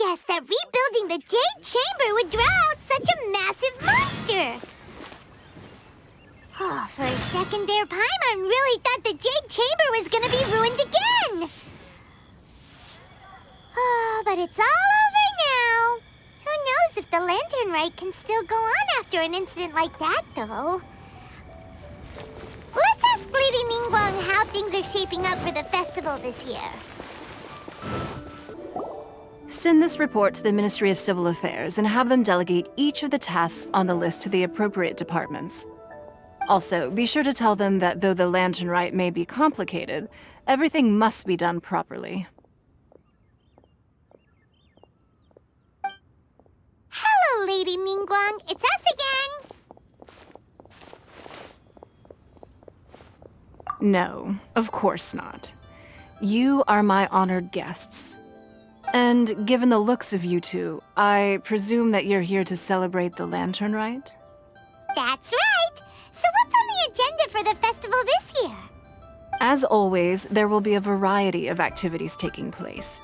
suggest that rebuilding the Jade Chamber would draw out such a massive monster. Oh, for a second there, Paimon really thought the Jade Chamber was gonna be ruined again. Oh, but it's all over now. Who knows if the Lantern Rite can still go on after an incident like that, though. Let's ask Lady Ningguang how things are shaping up for the festival this year. Send this report to the Ministry of Civil Affairs and have them delegate each of the tasks on the list to the appropriate departments. Also, be sure to tell them that though the Lantern Rite may be complicated, everything must be done properly. Hello, Lady Ningguang. It's us again. No, of course not. You are my honored guests. And given the looks of you two, I presume that you're here to celebrate the Lantern Rite? That's right. So what's on the agenda for the festival this year? As always, there will be a variety of activities taking place.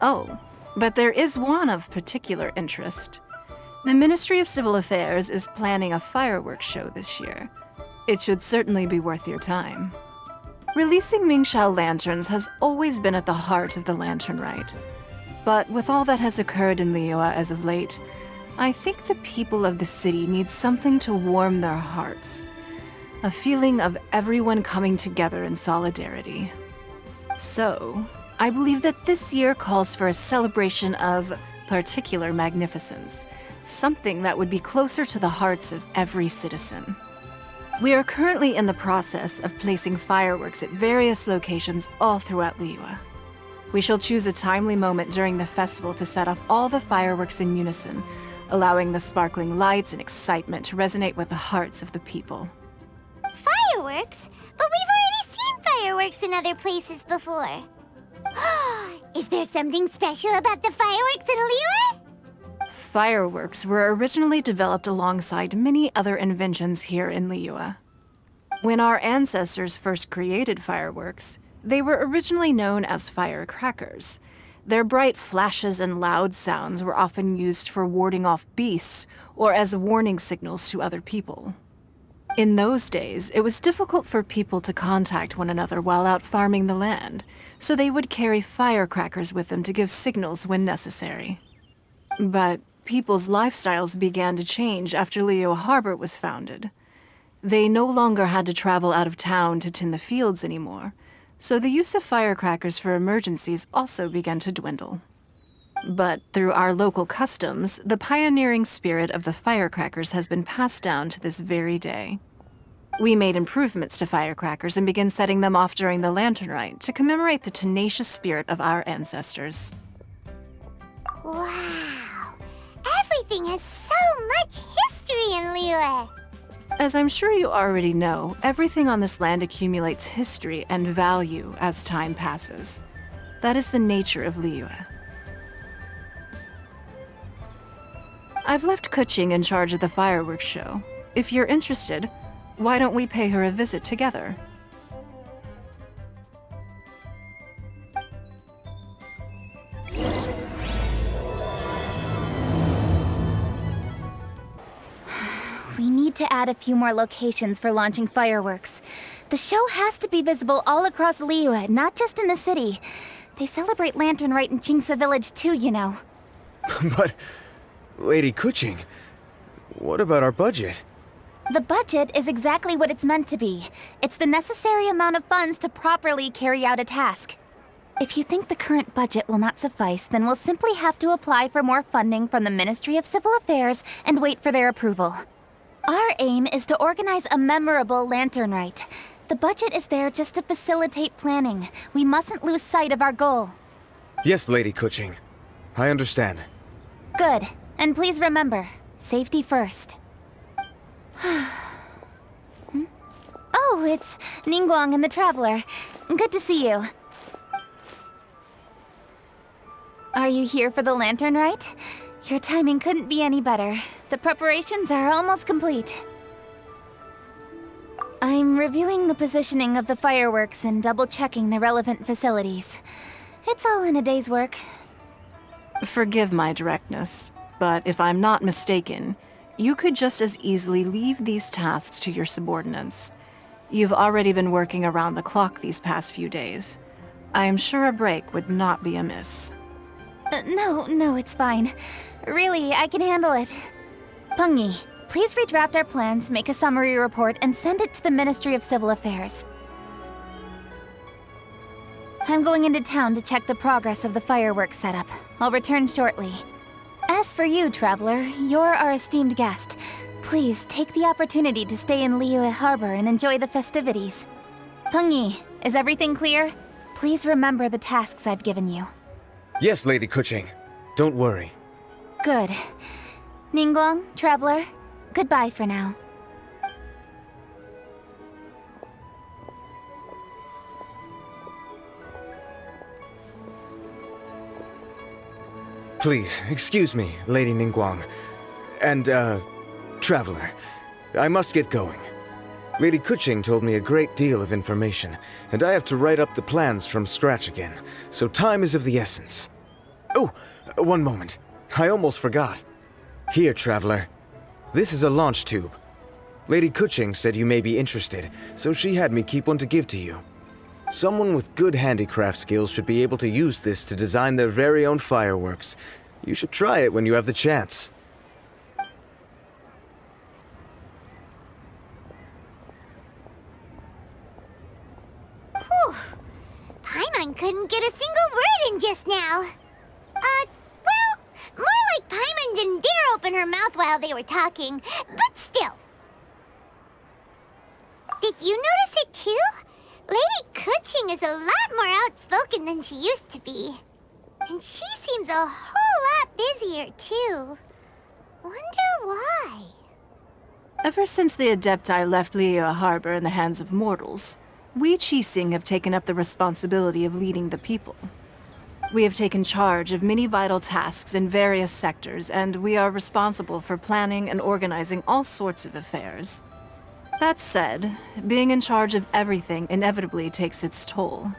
Oh, but there is one of particular interest. The Ministry of Civil Affairs is planning a fireworks show this year. It should certainly be worth your time. Releasing Mingxiao lanterns has always been at the heart of the Lantern Rite. But with all that has occurred in Liyue as of late, I think the people of the city need something to warm their hearts. A feeling of everyone coming together in solidarity. So, I believe that this year calls for a celebration of particular magnificence. Something that would be closer to the hearts of every citizen. We are currently in the process of placing fireworks at various locations all throughout Liyue. We shall choose a timely moment during the festival to set off all the fireworks in unison, allowing the sparkling lights and excitement to resonate with the hearts of the people. Fireworks? But we've already seen fireworks in other places before. Is there something special about the fireworks in Liyue? Fireworks were originally developed alongside many other inventions here in Liyue. When our ancestors first created fireworks, they were originally known as firecrackers. Their bright flashes and loud sounds were often used for warding off beasts or as warning signals to other people. In those days, it was difficult for people to contact one another while out farming the land, so they would carry firecrackers with them to give signals when necessary. But people's lifestyles began to change after Liyue Harbor was founded. They no longer had to travel out of town to tend the fields anymore, so the use of firecrackers for emergencies also began to dwindle. But through our local customs, the pioneering spirit of the firecrackers has been passed down to this very day. We made improvements to firecrackers and began setting them off during the Lantern Rite to commemorate the tenacious spirit of our ancestors. Wow! Everything has so much history in Liyue! As I'm sure you already know, everything on this land accumulates history and value as time passes. That is the nature of Liyue. I've left Keqing in charge of the fireworks show. If you're interested, why don't we pay her a visit together? We need to add a few more locations for launching fireworks. The show has to be visible all across Liyue, not just in the city. They celebrate Lantern Rite in Qingce Village too, you know. But, Lady Keqing, what about our budget? The budget is exactly what it's meant to be. It's the necessary amount of funds to properly carry out a task. If you think the current budget will not suffice, then we'll simply have to apply for more funding from the Ministry of Civil Affairs and wait for their approval. Our aim is to organize a memorable Lantern Rite. The budget is there just to facilitate planning. We mustn't lose sight of our goal. Yes, Lady Keqing. I understand. Good. And please remember, safety first. Oh, it's Ningguang and the Traveler. Good to see you. Are you here for the Lantern Rite? Your timing couldn't be any better. The preparations are almost complete. I'm reviewing the positioning of the fireworks and double-checking the relevant facilities. It's all in a day's work. Forgive my directness, but if I'm not mistaken, you could just as easily leave these tasks to your subordinates. You've already been working around the clock these past few days. I am sure a break would not be amiss. No, it's fine. Really, I can handle it. Pengyi, please redraft our plans, make a summary report, and send it to the Ministry of Civil Affairs. I'm going into town to check the progress of the fireworks setup. I'll return shortly. As for you, Traveler, you're our esteemed guest. Please take the opportunity to stay in Liyue Harbor and enjoy the festivities. Pengyi, is everything clear? Please remember the tasks I've given you. Yes, Lady Keqing. Don't worry. Good. Ningguang, Traveler, goodbye for now. Please, excuse me, Lady Ningguang. And, Traveler. I must get going. Lady Keqing told me a great deal of information, and I have to write up the plans from scratch again, so time is of the essence. Oh, one moment. I almost forgot. Here, Traveler. This is a launch tube. Lady Keqing said you may be interested, so she had me keep one to give to you. Someone with good handicraft skills should be able to use this to design their very own fireworks. You should try it when you have the chance. Whew. Paimon couldn't get a single word in just now. Well, more like Paimon didn't dare open her mouth while they were talking, but still. Did you notice it too? Lady Keqing is a lot more outspoken than she used to be. And she seems a whole lot busier too. Wonder why? Ever since the Adepti left Liyue Harbor in the hands of mortals, we Keqing have taken up the responsibility of leading the people. We have taken charge of many vital tasks in various sectors, and we are responsible for planning and organizing all sorts of affairs. That said, being in charge of everything inevitably takes its toll.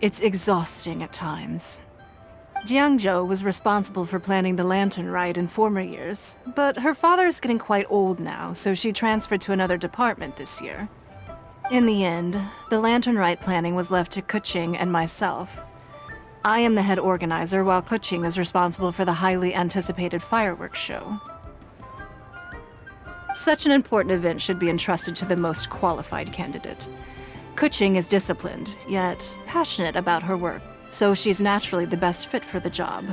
It's exhausting at times. Jiangzhou was responsible for planning the Lantern Rite in former years, but her father is getting quite old now, so she transferred to another department this year. In the end, the Lantern Rite planning was left to Keqing and myself. I am the head organizer, while Keqing is responsible for the highly anticipated fireworks show. Such an important event should be entrusted to the most qualified candidate. Keqing is disciplined, yet passionate about her work, so she's naturally the best fit for the job.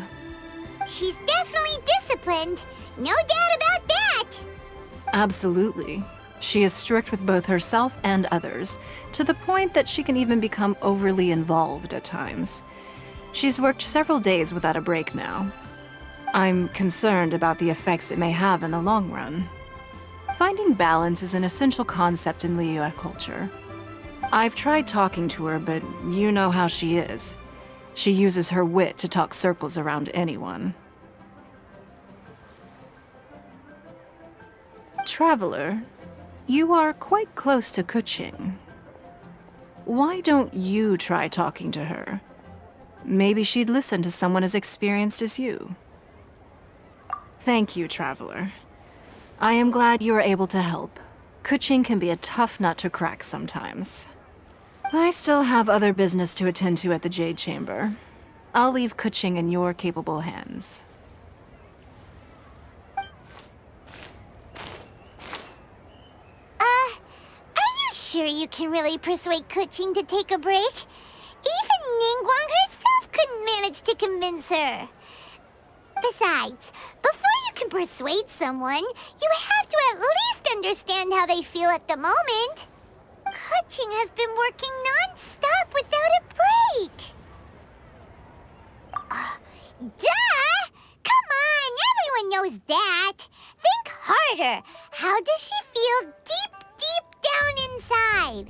She's definitely disciplined. No doubt about that. Absolutely. She is strict with both herself and others, to the point that she can even become overly involved at times. She's worked several days without a break now. I'm concerned about the effects it may have in the long run. Finding balance is an essential concept in Liyue culture. I've tried talking to her, but you know how she is. She uses her wit to talk circles around anyone. Traveler, you are quite close to Keqing. Why don't you try talking to her? Maybe she'd listen to someone as experienced as you. Thank you, Traveler. I am glad you are able to help. Keqing can be a tough nut to crack sometimes. I still have other business to attend to at the Jade Chamber. I'll leave Keqing in your capable hands. Are you sure you can really persuade Keqing to take a break? Even Ningguang herself couldn't manage to convince her. Besides, before you can persuade someone, you have to at least understand how they feel at the moment. Keqing has been working non-stop without a break. Duh! Come on, everyone knows that. Think harder. How does she feel deep down inside?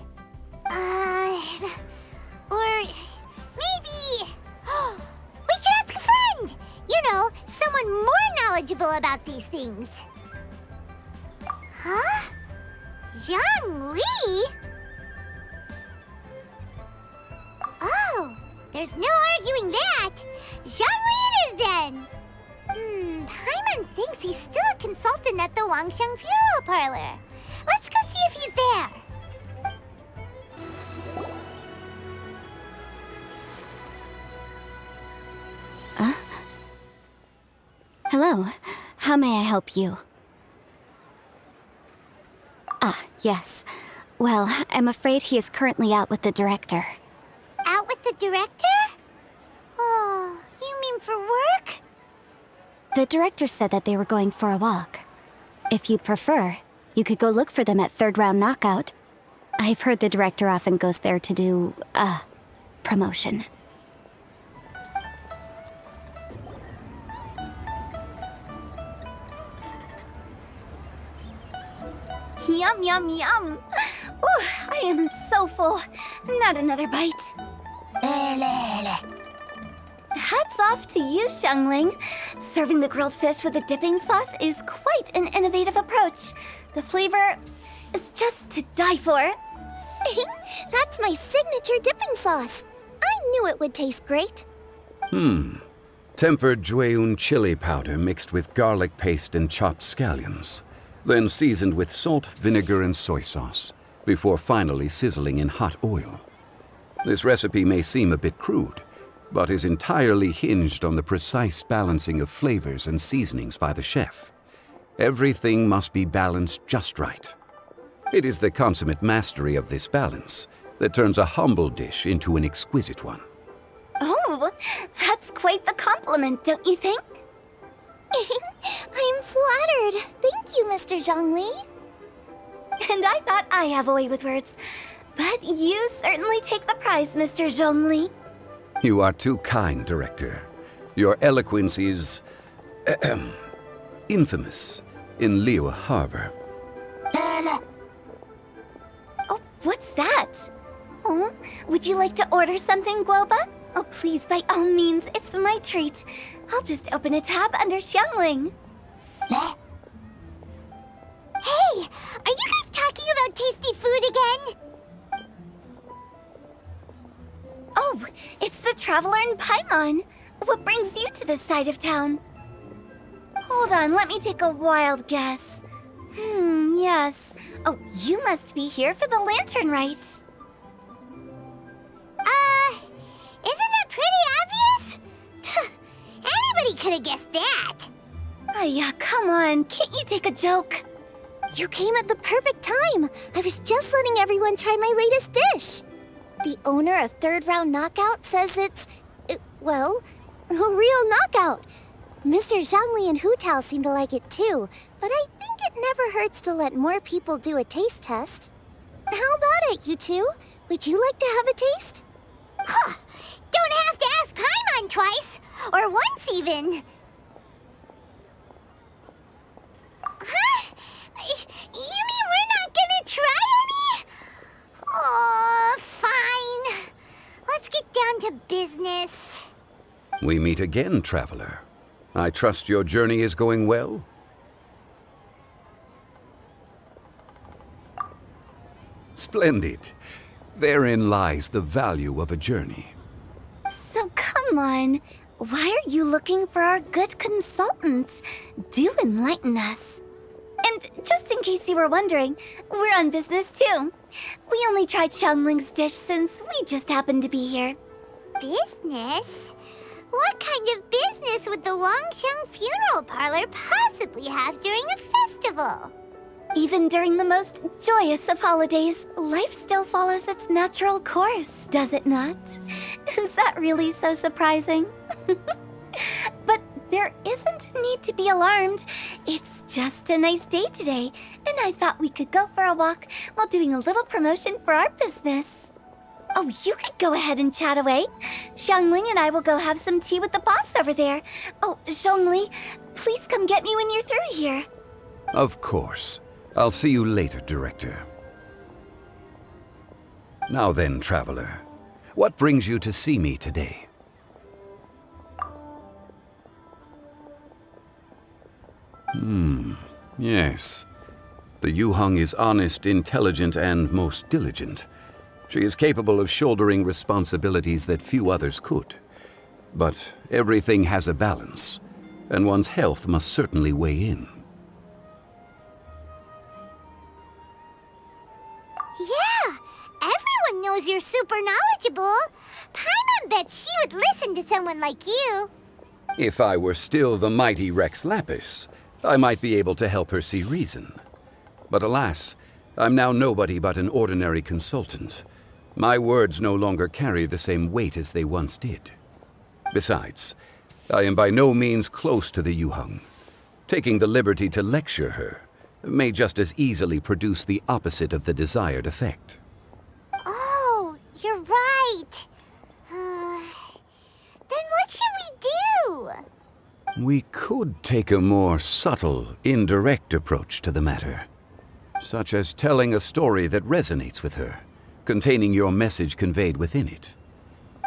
Or maybe... we could ask a friend! You know, someone more knowledgeable about these things. Huh? Zhongli? Oh, There's no arguing that! Zhongli it is then! Paimon thinks he's still a consultant at the Wangsheng funeral parlor. Let's go see if he's there. Hello. How may I help you? Ah, yes. Well, I'm afraid he is currently out with the director. Out with the director? Oh, you mean for work? The director said that they were going for a walk. If you'd prefer, you could go look for them at third round knockout. I've heard the director often goes there to do, promotion. Yum, yum, yum. Ooh, I am so full. Not another bite. Hats off to you, Xiangling. Serving the grilled fish with a dipping sauce is quite an innovative approach. The flavor is just to die for. That's my signature dipping sauce. I knew it would taste great. Tempered Jueyun chili powder mixed with garlic paste and chopped scallions, then seasoned with salt, vinegar, and soy sauce, before finally sizzling in hot oil. This recipe may seem a bit crude, but is entirely hinged on the precise balancing of flavors and seasonings by the chef. Everything must be balanced just right. It is the consummate mastery of this balance that turns a humble dish into an exquisite one. Oh, that's quite the compliment, don't you think? I'm flattered. Thank you, Mr. Zhongli. And I thought I have a way with words. But you certainly take the prize, Mr. Zhongli. You are too kind, Director. Your eloquence is infamous in Liyue Harbor. Oh, what's that? Oh, would you like to order something, Guoba? Oh, please, by all means, it's my treat. I'll just open a tab under Xiangling. Hey, are you guys talking about tasty food again? Oh, it's the Traveler in Paimon. What brings you to this side of town? Hold on, let me take a wild guess. Yes. Oh, you must be here for the lantern rite. Isn't that pretty obvious? Anybody could have guessed that. Oh, yeah, come on. Can't you take a joke? You came at the perfect time. I was just letting everyone try my latest dish. The owner of Third Round Knockout says it's, well, a real knockout. Mr. Zhongli and Hu Tao seem to like it too, but I think it never hurts to let more people do a taste test. How about it, you two? Would you like to have a taste? Huh. Don't have to ask Paimon twice, or once even. Huh? You mean we're not gonna try any? Oh, fine. Let's get down to business. We meet again, Traveler. I trust your journey is going well? Splendid. Therein lies the value of a journey. So come on. Why are you looking for our good consultant? Do enlighten us. And just in case you were wondering, we're on business too. We only tried Xiangling's dish since we just happened to be here. Business? What kind of business would the Wangsheng funeral parlor possibly have during a festival? Even during the most joyous of holidays, life still follows its natural course, does it not? Is that really so surprising? But there isn't a need to be alarmed. It's just a nice day today, and I thought we could go for a walk while doing a little promotion for our business. Oh, you could go ahead and chat away. Xiangling and I will go have some tea with the boss over there. Oh, Zhongli, please come get me when you're through here. Of course. I'll see you later, Director. Now then, Traveler, what brings you to see me today? Yes. The Yuehang is honest, intelligent, and most diligent. She is capable of shouldering responsibilities that few others could. But everything has a balance, and one's health must certainly weigh in. Yeah, everyone knows you're super knowledgeable. Paimon bets she would listen to someone like you. If I were still the mighty Rex Lapis, I might be able to help her see reason. But alas, I'm now nobody but an ordinary consultant. My words no longer carry the same weight as they once did. Besides, I am by no means close to the Yuehai. Taking the liberty to lecture her may just as easily produce the opposite of the desired effect. Oh, you're right. Then what should we do? We could take a more subtle, indirect approach to the matter, such as telling a story that resonates with her, containing your message conveyed within it.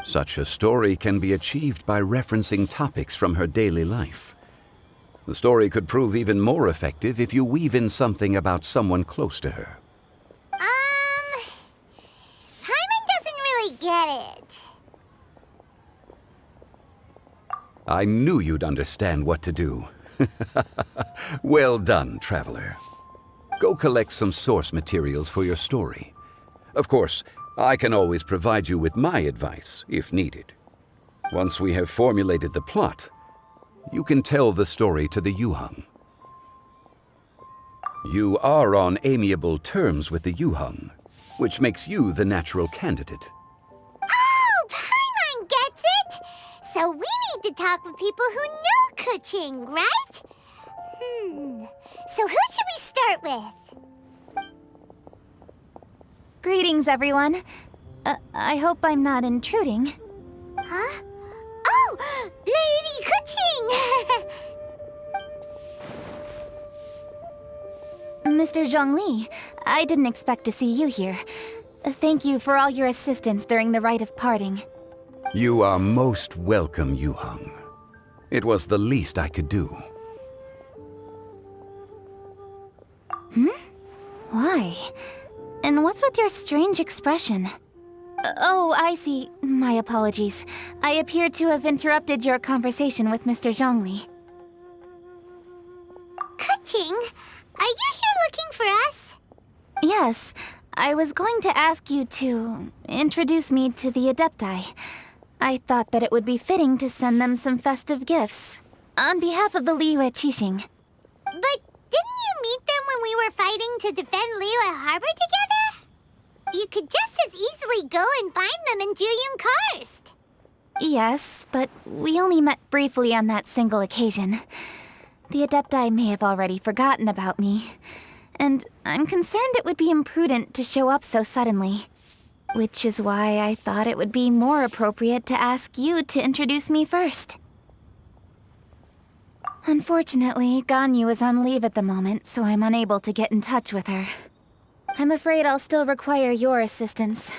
Such a story can be achieved by referencing topics from her daily life. The story could prove even more effective if you weave in something about someone close to her. Paimon doesn't really get it. I knew you'd understand what to do. Well done, traveler. Go collect some source materials for your story. Of course, I can always provide you with my advice, if needed. Once we have formulated the plot, you can tell the story to the Yuehai. You are on amiable terms with the Yuehai, which makes you the natural candidate. Oh, Paimon gets it! So we need to talk with people who know Keqing, right? So who should we start with? Greetings, everyone. I hope I'm not intruding. Huh? Oh! Lady Keqing! Mr. Zhongli, I didn't expect to see you here. Thank you for all your assistance during the rite of parting. You are most welcome, Yuehai. It was the least I could do. Why? And what's with your strange expression? Oh, I see. My apologies. I appear to have interrupted your conversation with Mr. Zhongli. Keqing, are you here looking for us? Yes, I was going to ask you to introduce me to the Adepti. I thought that it would be fitting to send them some festive gifts. On behalf of the Liyue History. But didn't you meet them when we were fighting to defend Liyue Harbor together? You could just as easily go and find them in Jueyun Karst. Yes, but we only met briefly on that single occasion. The Adepti may have already forgotten about me, and I'm concerned it would be imprudent to show up so suddenly. Which is why I thought it would be more appropriate to ask you to introduce me first. Unfortunately, Ganyu is on leave at the moment, so I'm unable to get in touch with her. I'm afraid I'll still require your assistance.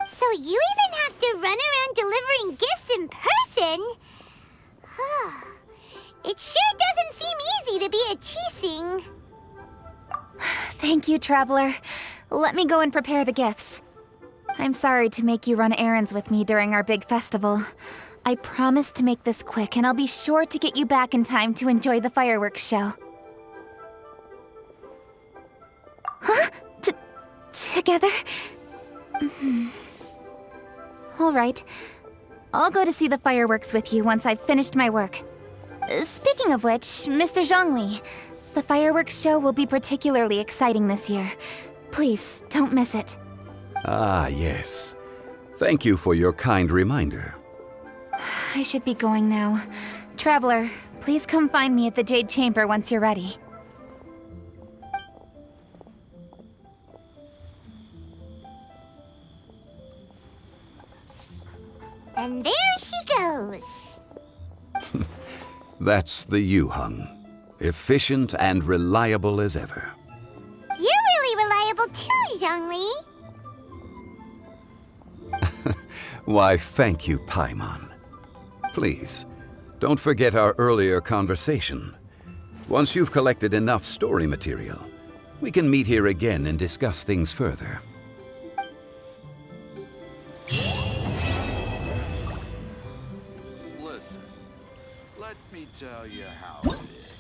So you even have to run around delivering gifts in person? It sure doesn't seem easy to be a Keqing. Thank you, Traveler. Let me go and prepare the gifts. I'm sorry to make you run errands with me during our big festival. I promise to make this quick, and I'll be sure to get you back in time to enjoy the fireworks show. Huh? Together? All right. I'll go to see the fireworks with you once I've finished my work. Speaking of which, Mr. Zhongli, the fireworks show will be particularly exciting this year. Please, don't miss it. Ah, yes. Thank you for your kind reminder. I should be going now. Traveler, please come find me at the Jade Chamber once you're ready. And there she goes. That's the Yuehai. Efficient and reliable as ever. You're really reliable too, Zhongli. Why, thank you, Paimon. Please, don't forget our earlier conversation. Once you've collected enough story material, we can meet here again and discuss things further. tell you how it is.